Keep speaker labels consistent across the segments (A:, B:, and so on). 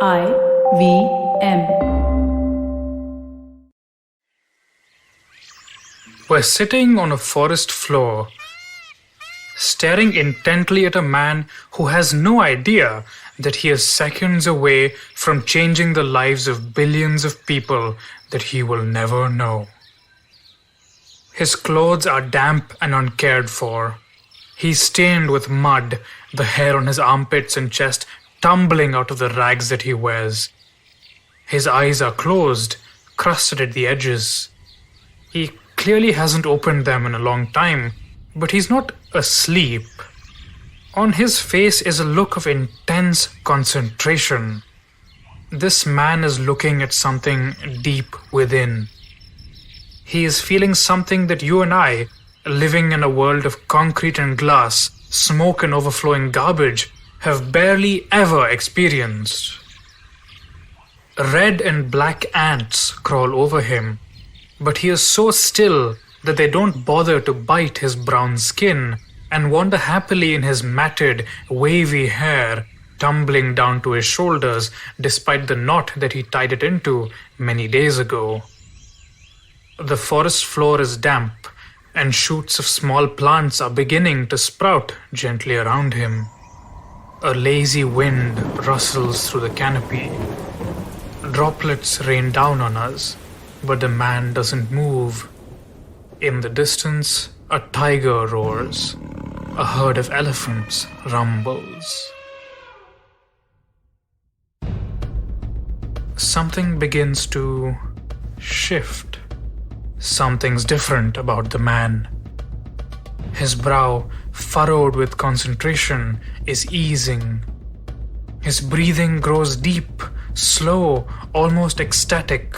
A: IVM.
B: We're sitting on a forest floor, staring intently at a man who has no idea that he is seconds away from changing the lives of billions of people that he will never know. His clothes are damp and uncared for. He's stained with mud, the hair on his armpits and chest tumbling out of the rags that he wears. His eyes are closed, crusted at the edges. He clearly hasn't opened them in a long time, but he's not asleep. On his face is a look of intense concentration. This man is looking at something deep within. He is feeling something that you and I, living in a world of concrete and glass, smoke and overflowing garbage, have barely ever experienced. Red and black ants crawl over him, but he is so still that they don't bother to bite his brown skin and wander happily in his matted, wavy hair tumbling down to his shoulders despite the knot that he tied it into many days ago. The forest floor is damp, and shoots of small plants are beginning to sprout gently around him. A lazy wind rustles through the canopy. Droplets rain down on us, but the man doesn't move. In the distance, a tiger roars. A herd of elephants rumbles. Something begins to shift. Something's different about the man. His brow, furrowed with concentration, is easing. His breathing grows deep, slow, almost ecstatic.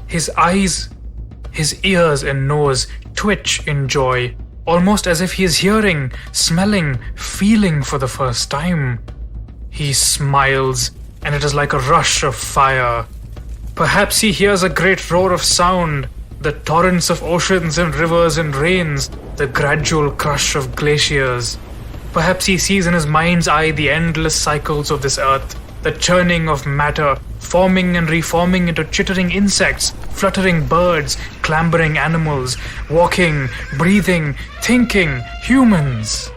B: His eyes, his ears and nose twitch in joy, almost as if he is hearing, smelling, feeling for the first time. He smiles, and it is like a rush of fire. Perhaps he hears a great roar of sound, the torrents of oceans and rivers and rains, the gradual crush of glaciers. Perhaps he sees in his mind's eye the endless cycles of this earth, the churning of matter, forming and reforming into chittering insects, fluttering birds, clambering animals, walking, breathing, thinking humans.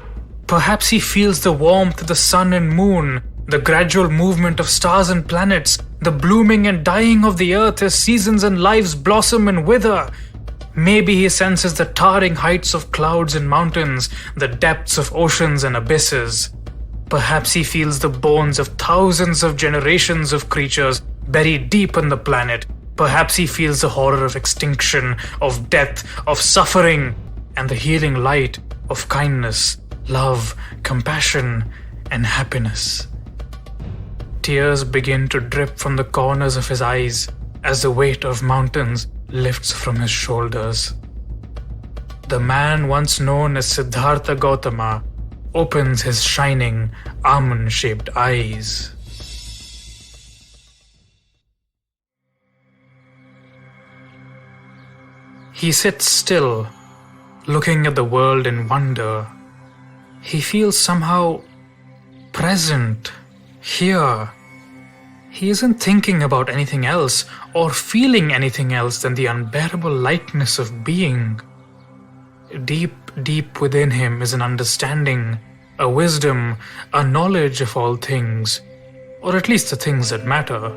B: Perhaps he feels the warmth of the sun and moon, the gradual movement of stars and planets, the blooming and dying of the earth as seasons and lives blossom and wither. Maybe he senses the towering heights of clouds and mountains, the depths of oceans and abysses. Perhaps he feels the bones of thousands of generations of creatures buried deep in the planet. Perhaps he feels the horror of extinction, of death, of suffering, and the healing light of kindness, love, compassion, and happiness. Tears begin to drip from the corners of his eyes as the weight of mountains lifts from his shoulders. The man once known as Siddhartha Gautama opens his shining, almond-shaped eyes. He sits still, looking at the world in wonder. He feels somehow present, here. He isn't thinking about anything else or feeling anything else than the unbearable lightness of being. Deep, deep within him is an understanding, a wisdom, a knowledge of all things, or at least the things that matter.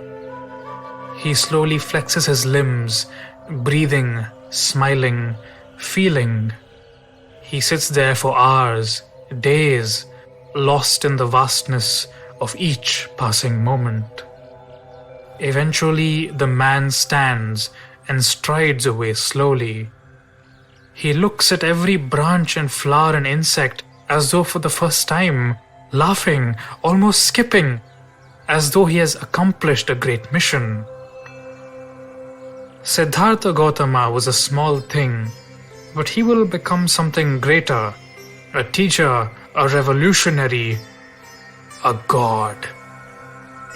B: He slowly flexes his limbs, breathing, smiling, feeling. He sits there for hours, days, lost in the vastness of each passing moment. Eventually, the man stands and strides away slowly. He looks at every branch and flower and insect as though for the first time, laughing, almost skipping, as though he has accomplished a great mission. Siddhartha Gautama was a small thing, but he will become something greater, a teacher, a revolutionary, a god.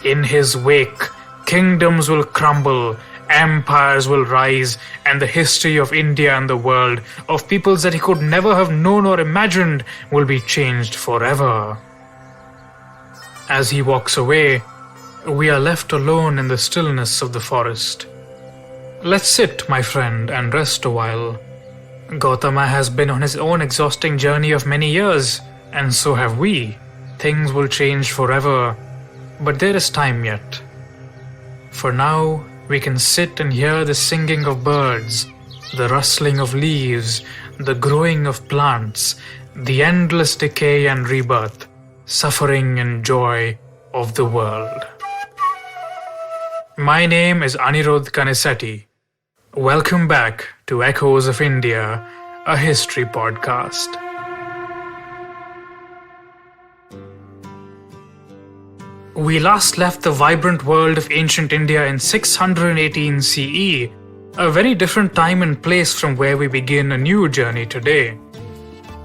B: In his wake, kingdoms will crumble, empires will rise, and the history of India and the world, of peoples that he could never have known or imagined, will be changed forever. As he walks away, We are left alone in the stillness of the forest. Let's sit, my friend, and rest a while. Gautama has been on his own exhausting journey of many years, and so have we. Things will change forever, but there is time yet. For now, we can sit and hear the singing of birds, the rustling of leaves, the growing of plants, the endless decay and rebirth, suffering and joy of the world. My name is Anirudh Kanisetti. Welcome back to Echoes of India, a history podcast. We last left the vibrant world of ancient India in 618 CE, a very different time and place from where we begin a new journey today.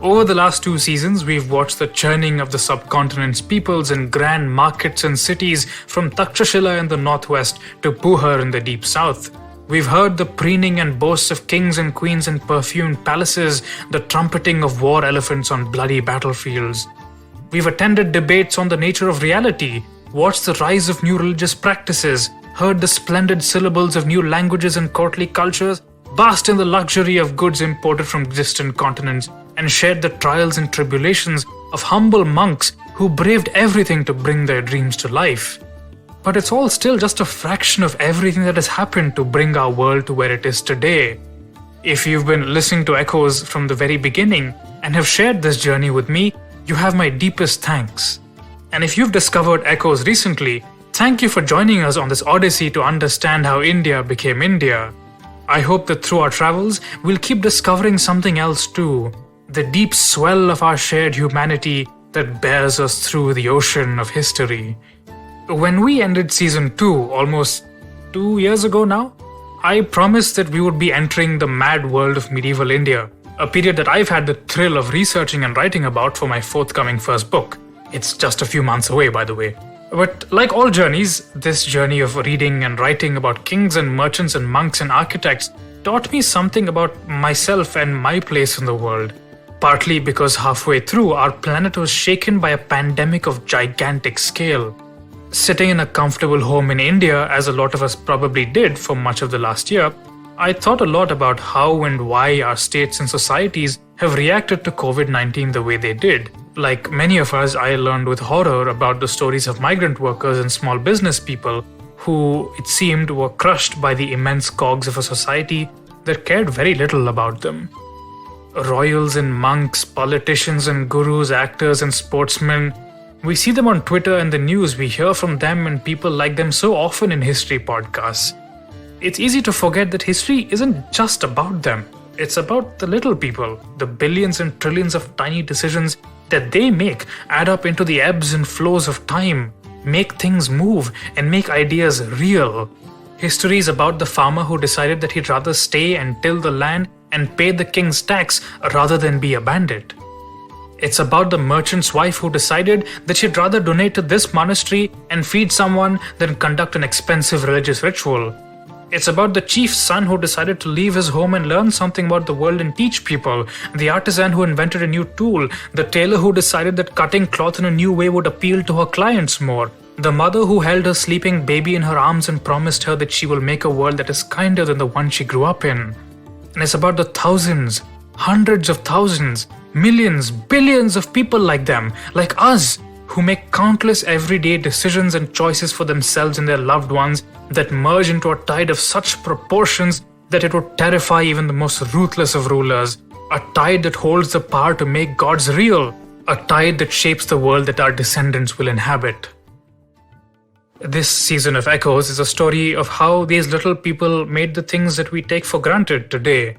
B: Over the last 2 seasons, we've watched the churning of the subcontinent's peoples in grand markets and cities from Takshashila in the northwest to Puhar in the deep south. We've heard the preening and boasts of kings and queens in perfumed palaces, the trumpeting of war elephants on bloody battlefields. We've attended debates on the nature of reality, watched the rise of new religious practices, heard the splendid syllables of new languages and courtly cultures, basked in the luxury of goods imported from distant continents, and shared the trials and tribulations of humble monks who braved everything to bring their dreams to life. But it's all still just a fraction of everything that has happened to bring our world to where it is today. If you've been listening to Echoes from the very beginning and have shared this journey with me, you have my deepest thanks. And if you've discovered Echoes recently, thank you for joining us on this odyssey to understand how India became India. I hope that through our travels, we'll keep discovering something else too, the deep swell of our shared humanity that bears us through the ocean of history. When we ended Season 2, almost 2 years ago now, I promised that we would be entering the mad world of medieval India, a period that I've had the thrill of researching and writing about for my forthcoming first book. It's just a few months away, by the way. But like all journeys, this journey of reading and writing about kings and merchants and monks and architects taught me something about myself and my place in the world. Partly because halfway through, our planet was shaken by a pandemic of gigantic scale. Sitting in a comfortable home in India, as a lot of us probably did for much of the last year, I thought a lot about how and why our states and societies have reacted to COVID-19 the way they did. Like many of us, I learned with horror about the stories of migrant workers and small business people who, it seemed, were crushed by the immense cogs of a society that cared very little about them. Royals and monks, politicians and gurus, actors and sportsmen, we see them on Twitter and the news, we hear from them and people like them so often in history podcasts. It's easy to forget that history isn't just about them. It's about the little people, the billions and trillions of tiny decisions that they make add up into the ebbs and flows of time, make things move, and make ideas real. History is about the farmer who decided that he'd rather stay and till the land and pay the king's tax rather than be a bandit. It's about the merchant's wife who decided that she'd rather donate to this monastery and feed someone than conduct an expensive religious ritual. It's about the chief's son who decided to leave his home and learn something about the world and teach people, the artisan who invented a new tool, the tailor who decided that cutting cloth in a new way would appeal to her clients more, the mother who held her sleeping baby in her arms and promised her that she will make a world that is kinder than the one she grew up in. And it's about the thousands, hundreds of thousands, millions, billions of people like them, like us, who make countless everyday decisions and choices for themselves and their loved ones that merge into a tide of such proportions that it would terrify even the most ruthless of rulers, a tide that holds the power to make gods real, a tide that shapes the world that our descendants will inhabit. This season of Echoes is a story of how these little people made the things that we take for granted today.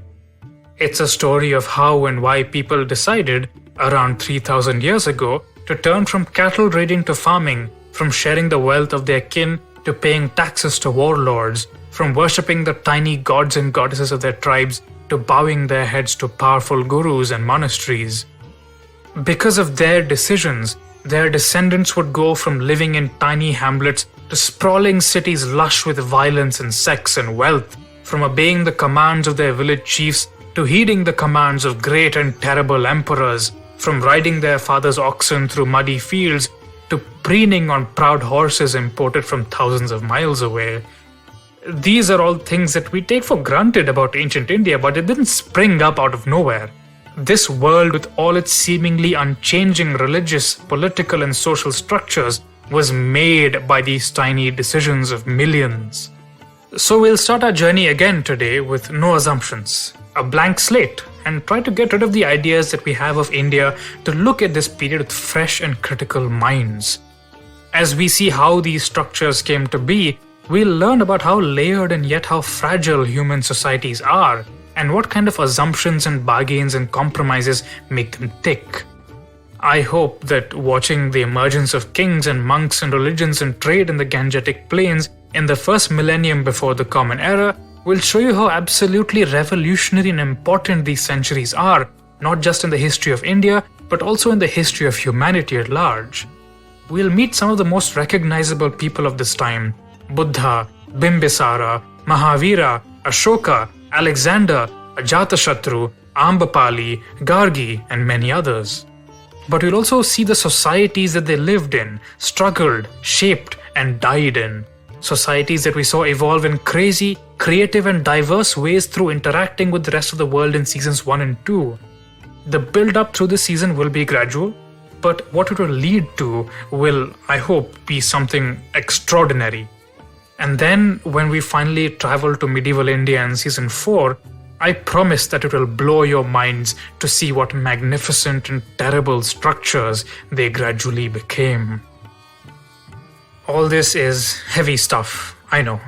B: It's a story of how and why people decided, around 3,000 years ago, to turn from cattle raiding to farming, from sharing the wealth of their kin to paying taxes to warlords, from worshipping the tiny gods and goddesses of their tribes to bowing their heads to powerful gurus and monasteries. Because of their decisions, their descendants would go from living in tiny hamlets to sprawling cities lush with violence and sex and wealth, from obeying the commands of their village chiefs to heeding the commands of great and terrible emperors, from riding their father's oxen through muddy fields to preening on proud horses imported from thousands of miles away. These are all things that we take for granted about ancient India, but it didn't spring up out of nowhere. This world, with all its seemingly unchanging religious, political, and social structures, was made by these tiny decisions of millions. So we'll start our journey again today with no assumptions, a blank slate, and try to get rid of the ideas that we have of India to look at this period with fresh and critical minds. As we see how these structures came to be, we'll learn about how layered and yet how fragile human societies are, and what kind of assumptions and bargains and compromises make them tick. I hope that watching the emergence of kings and monks and religions and trade in the Gangetic Plains in the first millennium before the Common Era will show you how absolutely revolutionary and important these centuries are, not just in the history of India, but also in the history of humanity at large. We'll meet some of the most recognizable people of this time: Buddha, Bimbisara, Mahavira, Ashoka, Alexander, Ajatashatru, Ambapali, Gargi, and many others. But we'll also see the societies that they lived in, struggled, shaped, and died in. Societies that we saw evolve in crazy, creative, and diverse ways through interacting with the rest of the world in seasons 1 and 2. The build-up through this season will be gradual, but what it will lead to will, I hope, be something extraordinary. And then, when we finally travel to medieval India in season 4, I promise that it will blow your minds to see what magnificent and terrible structures they gradually became. All this is heavy stuff, I know.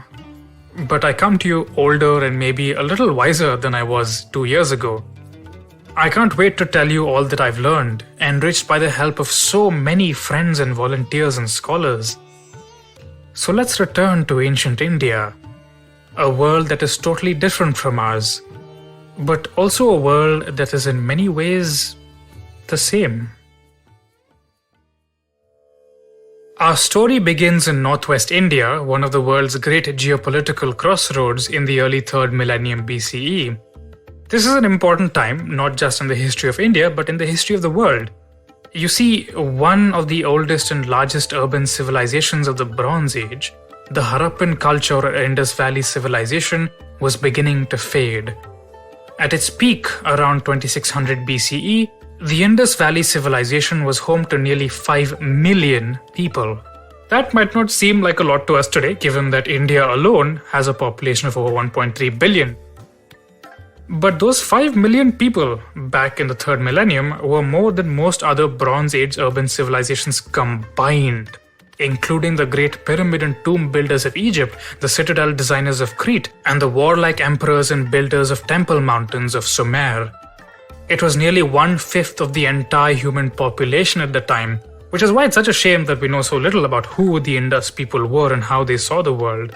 B: But I come to you older and maybe a little wiser than I was 2 years ago. I can't wait to tell you all that I've learned, enriched by the help of so many friends and volunteers and scholars. So let's return to ancient India, a world that is totally different from ours, but also a world that is in many ways the same. Our story begins in northwest India, one of the world's great geopolitical crossroads in the early 3rd millennium BCE. This is an important time, not just in the history of India, but in the history of the world. You see, one of the oldest and largest urban civilizations of the Bronze Age, the Harappan culture or Indus Valley civilization, was beginning to fade. At its peak, around 2600 BCE, the Indus Valley civilization was home to nearly 5 million people. That might not seem like a lot to us today, given that India alone has a population of over 1.3 billion. But those 5 million people back in the 3rd millennium were more than most other Bronze Age urban civilizations combined, including the great pyramid and tomb builders of Egypt, the citadel designers of Crete, and the warlike emperors and builders of temple mountains of Sumer. It was nearly 1/5 of the entire human population at the time, which is why it's such a shame that we know so little about who the Indus people were and how they saw the world.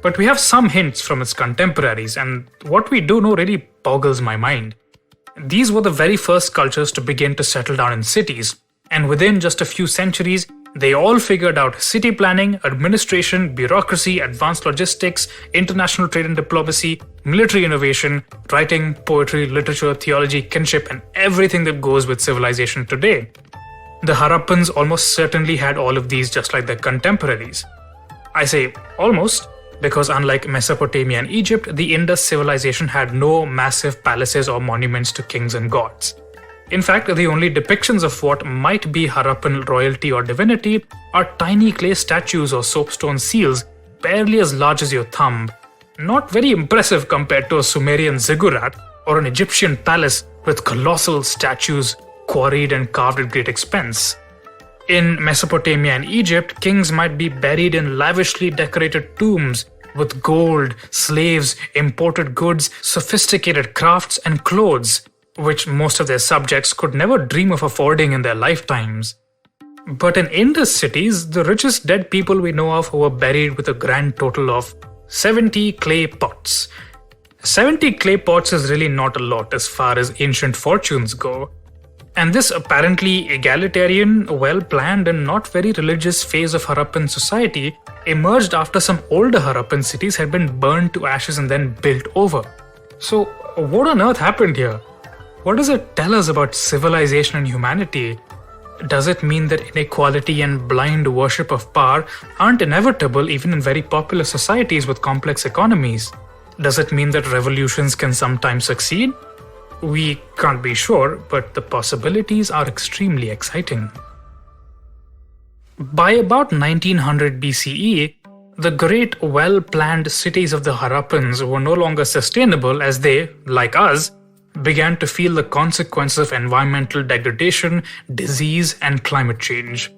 B: But we have some hints from its contemporaries, and what we do know really boggles my mind. These were the very first cultures to begin to settle down in cities, and within just a few centuries, they all figured out city planning, administration, bureaucracy, advanced logistics, international trade and diplomacy, military innovation, writing, poetry, literature, theology, kinship, and everything that goes with civilization today. The Harappans almost certainly had all of these just like their contemporaries. I say almost, because unlike Mesopotamia and Egypt, the Indus civilization had no massive palaces or monuments to kings and gods. In fact, the only depictions of what might be Harappan royalty or divinity are tiny clay statues or soapstone seals, barely as large as your thumb. Not very impressive compared to a Sumerian ziggurat or an Egyptian palace with colossal statues quarried and carved at great expense. In Mesopotamia and Egypt, kings might be buried in lavishly decorated tombs with gold, slaves, imported goods, sophisticated crafts, and clothes, which most of their subjects could never dream of affording in their lifetimes. But in Indus cities, the richest dead people we know of were buried with a grand total of 70 clay pots. 70 clay pots is really not a lot as far as ancient fortunes go. And this apparently egalitarian, well-planned and not very religious phase of Harappan society emerged after some older Harappan cities had been burned to ashes and then built over. So what on earth happened here? What does it tell us about civilization and humanity? Does it mean that inequality and blind worship of power aren't inevitable even in very popular societies with complex economies? Does it mean that revolutions can sometimes succeed? We can't be sure, but the possibilities are extremely exciting. By about 1900 BCE, the great well-planned cities of the Harappans were no longer sustainable as they, like us, began to feel the consequences of environmental degradation, disease, and climate change.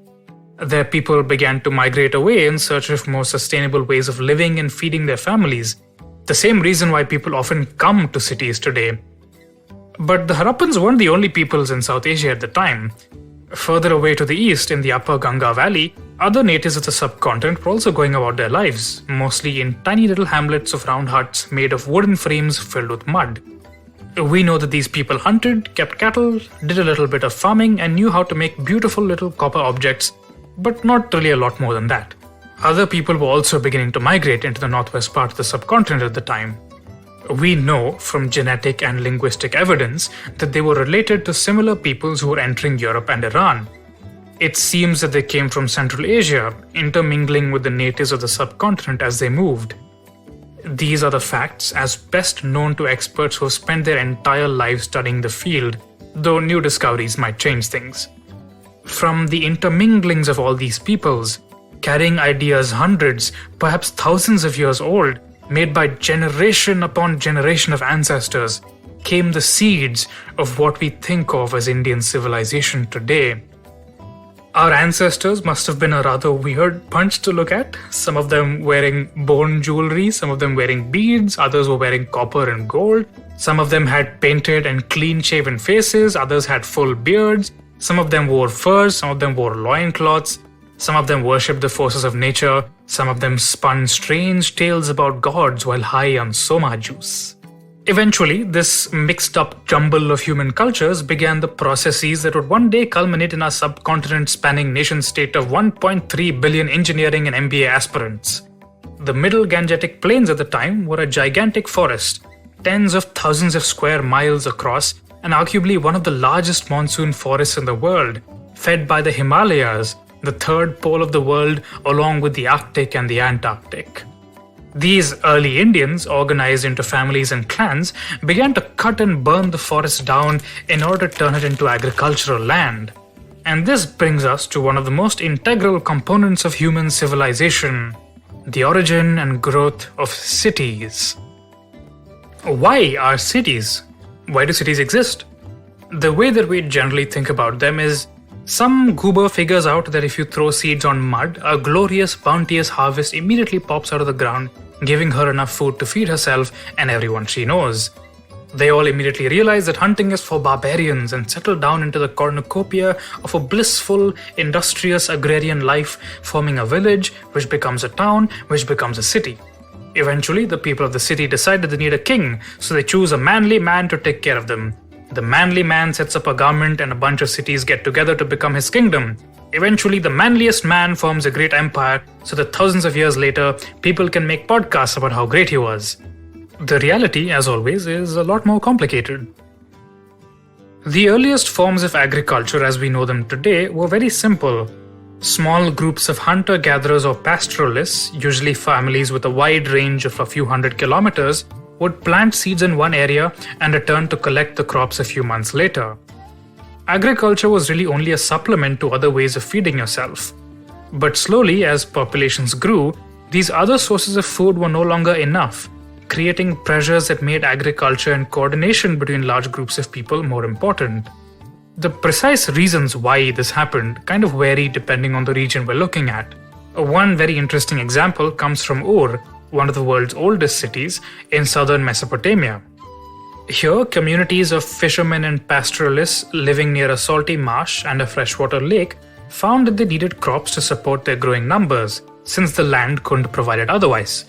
B: Their people began to migrate away in search of more sustainable ways of living and feeding their families, the same reason why people often come to cities today. But the Harappans weren't the only peoples in South Asia at the time. Further away to the east, in the upper Ganga Valley, other natives of the subcontinent were also going about their lives, mostly in tiny little hamlets of round huts made of wooden frames filled with mud. We know that these people hunted, kept cattle, did a little bit of farming, and knew how to make beautiful little copper objects, but not really a lot more than that. Other people were also beginning to migrate into the northwest part of the subcontinent at the time. We know from genetic and linguistic evidence that they were related to similar peoples who were entering Europe and Iran. It seems that they came from Central Asia, intermingling with the natives of the subcontinent as they moved. These are the facts as best known to experts who have spent their entire lives studying the field, though new discoveries might change things. From the interminglings of all these peoples, carrying ideas hundreds, perhaps thousands of years old, made by generation upon generation of ancestors, came the seeds of what we think of as Indian civilization today. Our ancestors must have been a rather weird bunch to look at, some of them wearing bone jewelry, some of them wearing beads, others were wearing copper and gold, some of them had painted and clean-shaven faces, others had full beards, some of them wore furs, some of them wore loincloths, some of them worshipped the forces of nature, some of them spun strange tales about gods while high on soma juice. Eventually, this mixed-up jumble of human cultures began the processes that would one day culminate in our subcontinent-spanning nation-state of 1.3 billion engineering and MBA aspirants. The middle Gangetic Plains at the time were a gigantic forest, tens of thousands of square miles across, and arguably one of the largest monsoon forests in the world, fed by the Himalayas, the third pole of the world, along with the Arctic and the Antarctic. These early Indians, organized into families and clans, began to cut and burn the forest down in order to turn it into agricultural land. And this brings us to one of the most integral components of human civilization, the origin and growth of cities. Why are cities? Why do cities exist? The way that we generally think about them is some goober figures out that if you throw seeds on mud, a glorious, bounteous harvest immediately pops out of the ground, giving her enough food to feed herself and everyone she knows. They all immediately realize that hunting is for barbarians and settle down into the cornucopia of a blissful, industrious agrarian life, forming a village, which becomes a town, which becomes a city. Eventually, the people of the city decide that they need a king, so they choose a manly man to take care of them. The manly man sets up a government and a bunch of cities get together to become his kingdom. Eventually, the manliest man forms a great empire so that thousands of years later, people can make podcasts about how great he was. The reality, as always, is a lot more complicated. The earliest forms of agriculture as we know them today were very simple. Small groups of hunter-gatherers or pastoralists, usually families with a wide range of a few hundred kilometers, would plant seeds in one area and return to collect the crops a few months later. Agriculture was really only a supplement to other ways of feeding yourself. But slowly, as populations grew, these other sources of food were no longer enough, creating pressures that made agriculture and coordination between large groups of people more important. The precise reasons why this happened kind of vary depending on the region we're looking at. One very interesting example comes from Ur, one of the world's oldest cities in southern Mesopotamia. Here, communities of fishermen and pastoralists living near a salty marsh and a freshwater lake found that they needed crops to support their growing numbers, since the land couldn't provide it otherwise.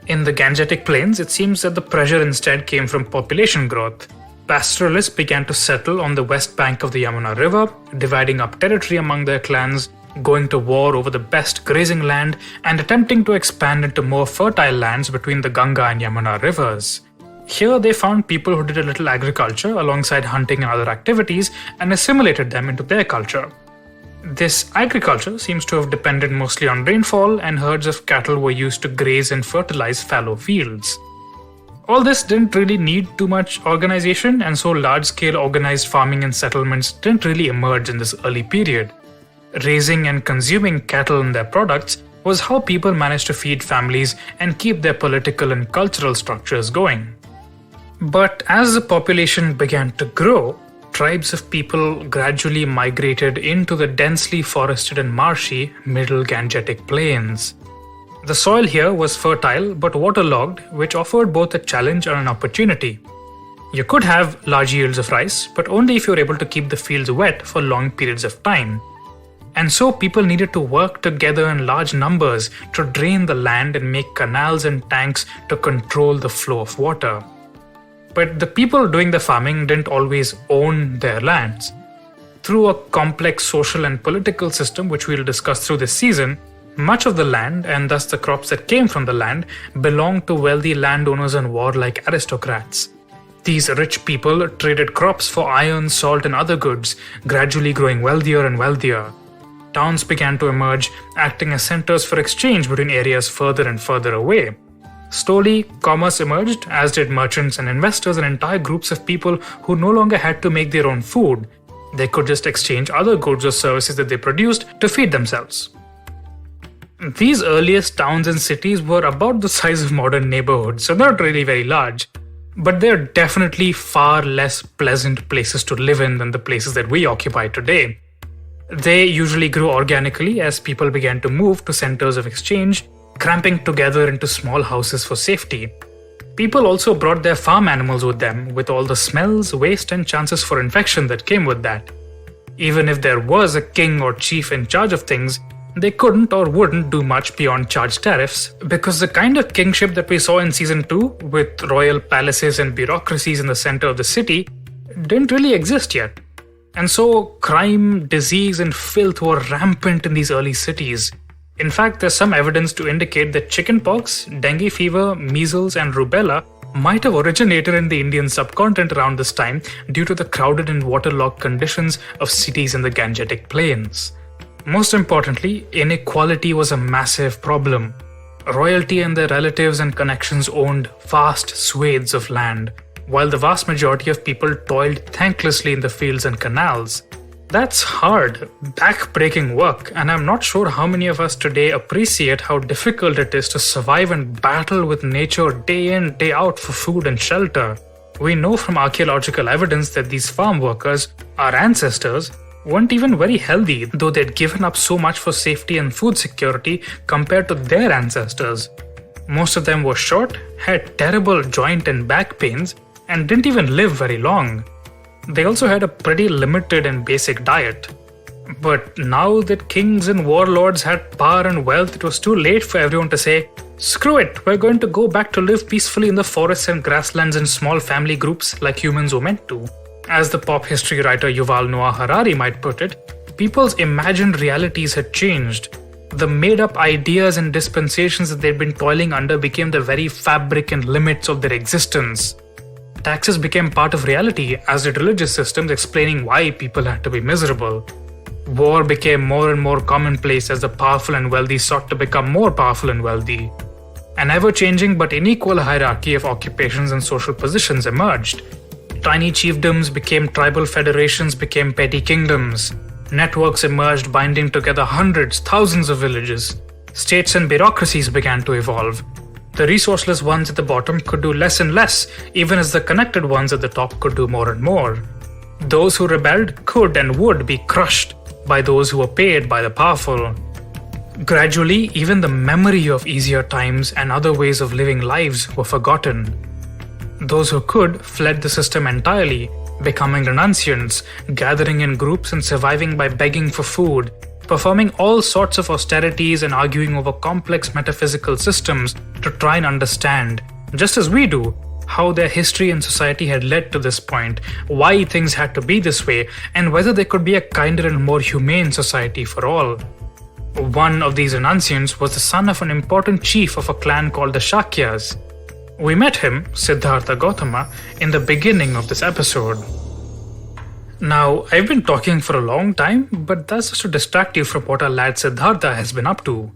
B: In the Gangetic Plains, it seems that the pressure instead came from population growth. Pastoralists began to settle on the west bank of the Yamuna River, dividing up territory among their clans, going to war over the best grazing land, and attempting to expand into more fertile lands between the Ganga and Yamuna rivers. Here they found people who did a little agriculture alongside hunting and other activities and assimilated them into their culture. This agriculture seems to have depended mostly on rainfall, and herds of cattle were used to graze and fertilize fallow fields. All this didn't really need too much organization, and so large-scale organized farming and settlements didn't really emerge in this early period. Raising and consuming cattle and their products was how people managed to feed families and keep their political and cultural structures going. But as the population began to grow, tribes of people gradually migrated into the densely forested and marshy Middle Gangetic Plains. The soil here was fertile but waterlogged, which offered both a challenge and an opportunity. You could have large yields of rice, but only if you were able to keep the fields wet for long periods of time. And so people needed to work together in large numbers to drain the land and make canals and tanks to control the flow of water. But the people doing the farming didn't always own their lands. Through a complex social and political system, which we'll discuss through this season, much of the land, and thus the crops that came from the land, belonged to wealthy landowners and warlike aristocrats. These rich people traded crops for iron, salt, and other goods, gradually growing wealthier and wealthier. Towns began to emerge, acting as centers for exchange between areas further and further away. Slowly, commerce emerged, as did merchants and investors and entire groups of people who no longer had to make their own food. They could just exchange other goods or services that they produced to feed themselves. These earliest towns and cities were about the size of modern neighborhoods, so not really very large. But they're definitely far less pleasant places to live in than the places that we occupy today. They usually grew organically as people began to move to centers of exchange, cramping together into small houses for safety. People also brought their farm animals with them, with all the smells, waste, and chances for infection that came with that. Even if there was a king or chief in charge of things, they couldn't or wouldn't do much beyond charge tariffs, because the kind of kingship that we saw in Season 2, with royal palaces and bureaucracies in the center of the city, didn't really exist yet. And so crime, disease, and filth were rampant in these early cities. In fact, there's some evidence to indicate that chickenpox, dengue fever, measles, and rubella might have originated in the Indian subcontinent around this time due to the crowded and waterlogged conditions of cities in the Gangetic Plains. Most importantly, inequality was a massive problem. Royalty and their relatives and connections owned vast swathes of land, while the vast majority of people toiled thanklessly in the fields and canals. That's hard, back-breaking work, and I'm not sure how many of us today appreciate how difficult it is to survive and battle with nature day in, day out for food and shelter. We know from archaeological evidence that these farm workers, our ancestors, weren't even very healthy, though they'd given up so much for safety and food security compared to their ancestors. Most of them were short, had terrible joint and back pains, and didn't even live very long. They also had a pretty limited and basic diet. But now that kings and warlords had power and wealth, it was too late for everyone to say, "Screw it, we're going to go back to live peacefully in the forests and grasslands in small family groups like humans were meant to." As the pop history writer Yuval Noah Harari might put it, people's imagined realities had changed. The made-up ideas and dispensations that they'd been toiling under became the very fabric and limits of their existence. Taxes became part of reality, as did religious systems explaining why people had to be miserable. War became more and more commonplace as the powerful and wealthy sought to become more powerful and wealthy. An ever-changing but unequal hierarchy of occupations and social positions emerged. Tiny chiefdoms became tribal federations, became petty kingdoms. Networks emerged binding together hundreds, thousands of villages. States and bureaucracies began to evolve. The resourceless ones at the bottom could do less and less, even as the connected ones at the top could do more and more. Those who rebelled could and would be crushed by those who were paid by the powerful. Gradually, even the memory of easier times and other ways of living lives were forgotten. Those who could fled the system entirely, becoming renunciants, gathering in groups and surviving by begging for food, performing all sorts of austerities and arguing over complex metaphysical systems to try and understand, just as we do, how their history and society had led to this point, why things had to be this way, and whether there could be a kinder and more humane society for all. One of these renunciants was the son of an important chief of a clan called the Shakyas. We met him, Siddhartha Gautama, in the beginning of this episode. Now, I've been talking for a long time, but that's just to distract you from what our lad Siddhartha has been up to.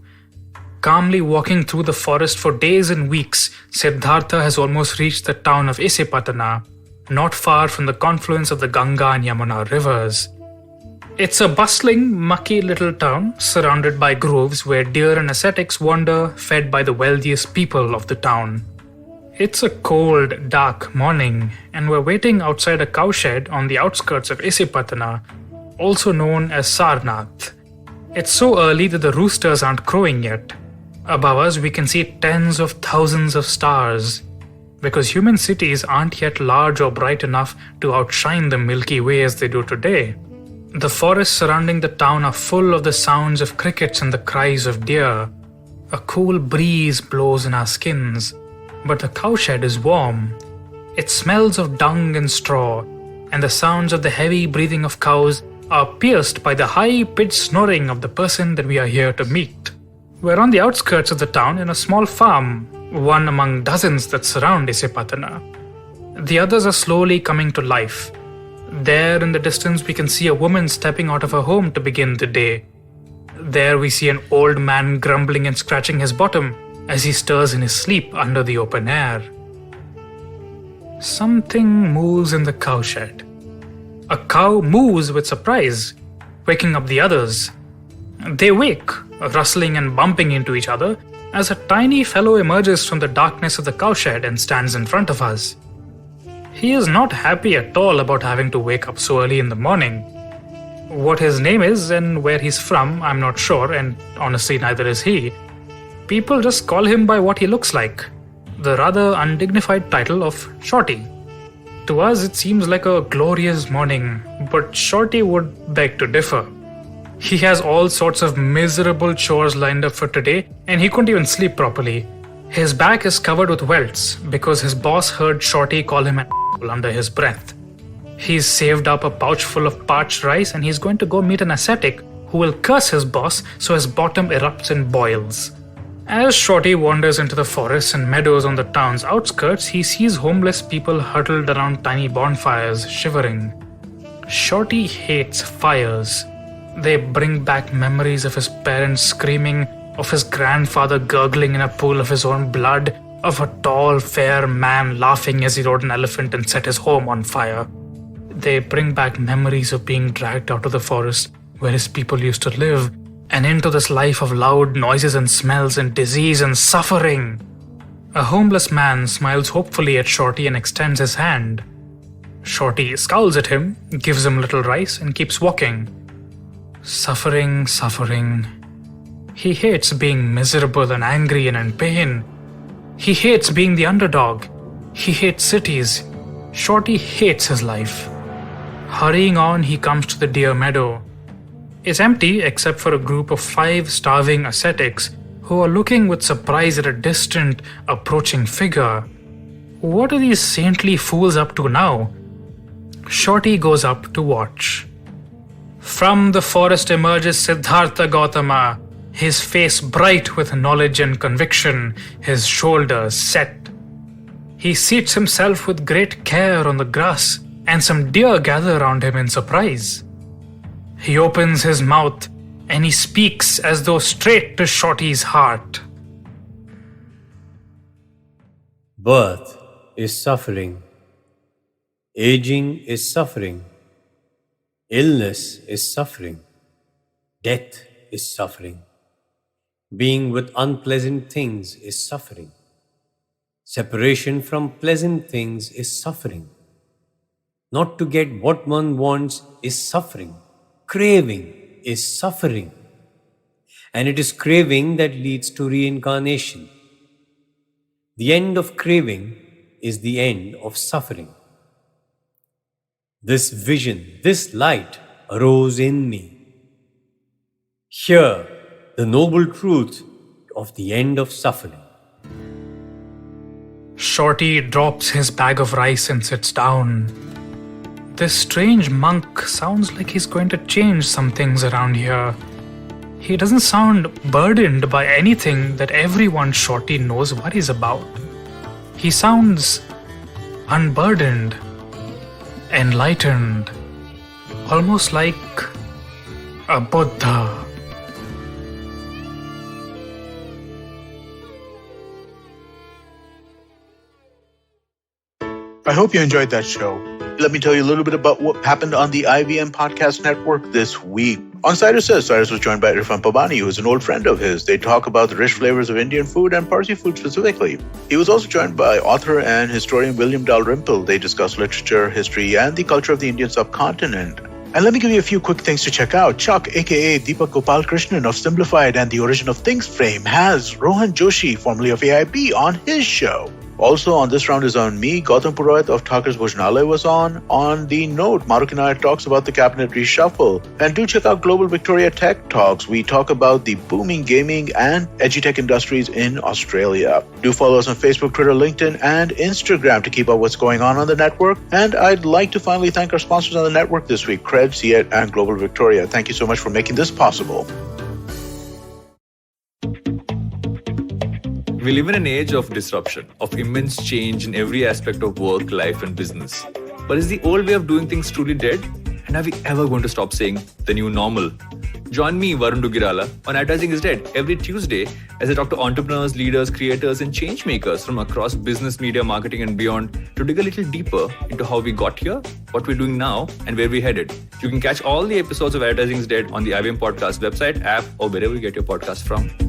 B: Calmly walking through the forest for days and weeks, Siddhartha has almost reached the town of Isipatana, not far from the confluence of the Ganga and Yamuna rivers. It's a bustling, mucky little town surrounded by groves where deer and ascetics wander, fed by the wealthiest people of the town. It's a cold, dark morning, and we're waiting outside a cowshed on the outskirts of Isipatana, also known as Sarnath. It's so early that the roosters aren't crowing yet. Above us, we can see tens of thousands of stars, because human cities aren't yet large or bright enough to outshine the Milky Way as they do today. The forests surrounding the town are full of the sounds of crickets and the cries of deer. A cool breeze blows in our skins, but the cowshed is warm. It smells of dung and straw, and the sounds of the heavy breathing of cows are pierced by the high-pitched snoring of the person that we are here to meet. We're on the outskirts of the town in a small farm, one among dozens that surround Isipatana. The others are slowly coming to life. There in the distance we can see a woman stepping out of her home to begin the day. There we see an old man grumbling and scratching his bottom as he stirs in his sleep under the open air. Something moves in the cowshed. A cow moves with surprise, waking up the others. They wake, rustling and bumping into each other, as a tiny fellow emerges from the darkness of the cowshed and stands in front of us. He is not happy at all about having to wake up so early in the morning. What his name is and where he's from, I'm not sure, and honestly neither is he. People just call him by what he looks like, the rather undignified title of Shorty. To us it seems like a glorious morning, but Shorty would beg to differ. He has all sorts of miserable chores lined up for today, and he couldn't even sleep properly. His back is covered with welts because his boss heard Shorty call him an under his breath. He's saved up a pouch full of parched rice and he's going to go meet an ascetic who will curse his boss so his bottom erupts in boils. As Shorty wanders into the forests and meadows on the town's outskirts, he sees homeless people huddled around tiny bonfires, shivering. Shorty hates fires. They bring back memories of his parents screaming, of his grandfather gurgling in a pool of his own blood, of a tall, fair man laughing as he rode an elephant and set his home on fire. They bring back memories of being dragged out of the forest where his people used to live, and into this life of loud noises and smells and disease and suffering. A homeless man smiles hopefully at Shorty and extends his hand. Shorty scowls at him, gives him a little rice, and keeps walking. Suffering, suffering. He hates being miserable and angry and in pain. He hates being the underdog. He hates cities. Shorty hates his life. Hurrying on, he comes to the deer meadow. It's empty except for a group of 5 starving ascetics who are looking with surprise at a distant, approaching figure. What are these saintly fools up to now? Shorty goes up to watch. From the forest emerges Siddhartha Gautama, his face bright with knowledge and conviction, his shoulders set. He seats himself with great care on the grass, and some deer gather around him in surprise. He opens his mouth, and he speaks as though straight to Shorty's heart.
A: Birth is suffering. Aging is suffering. Illness is suffering. Death is suffering. Being with unpleasant things is suffering. Separation from pleasant things is suffering. Not to get what one wants is suffering. Craving is suffering. And it is craving that leads to reincarnation. The end of craving is the end of suffering. This vision, this light arose in me. Hear the noble truth of the end of suffering.
B: Shorty drops his bag of rice and sits down. This strange monk sounds like he's going to change some things around here. He doesn't sound burdened by anything that everyone Shorty knows worries about. He sounds unburdened, enlightened, almost like a Buddha.
C: I hope you enjoyed that show. Let me tell you a little bit about what happened on the IVM Podcast Network this week. On Cyrus Says, Cyrus was joined by Irfan Pabani, who is an old friend of his. They talk about the rich flavors of Indian food and Parsi food specifically. He was also joined by author and historian William Dalrymple. They discuss literature, history, and the culture of the Indian subcontinent. And let me give you a few quick things to check out. Chuck, aka Deepak Gopal Krishnan of Simplified and the Origin of Things fame, has Rohan Joshi, formerly of AIB, on his show. Also on this round is on me. Gautam Purohit of Thakur's Bhojnalaya was on. On the note, Maruk Inayat talks about the cabinet reshuffle. And do check out Global Victoria Tech Talks. We talk about the booming gaming and edutech industries in Australia. Do follow us on Facebook, Twitter, LinkedIn, and Instagram to keep up what's going on the network. And I'd like to finally thank our sponsors on the network this week, Cred, Ciet, and Global Victoria. Thank you so much for making this possible.
D: We live in an age of disruption, of immense change in every aspect of work, life, and business. But is the old way of doing things truly dead? And are we ever going to stop saying the new normal? Join me, Varun Dugirala, on Advertising is Dead every Tuesday as I talk to entrepreneurs, leaders, creators, and change makers from across business, media, marketing, and beyond to dig a little deeper into how we got here, what we're doing now, and where we're headed. You can catch all the episodes of Advertising is Dead on the IVM Podcast website, app, or wherever you get your podcast from.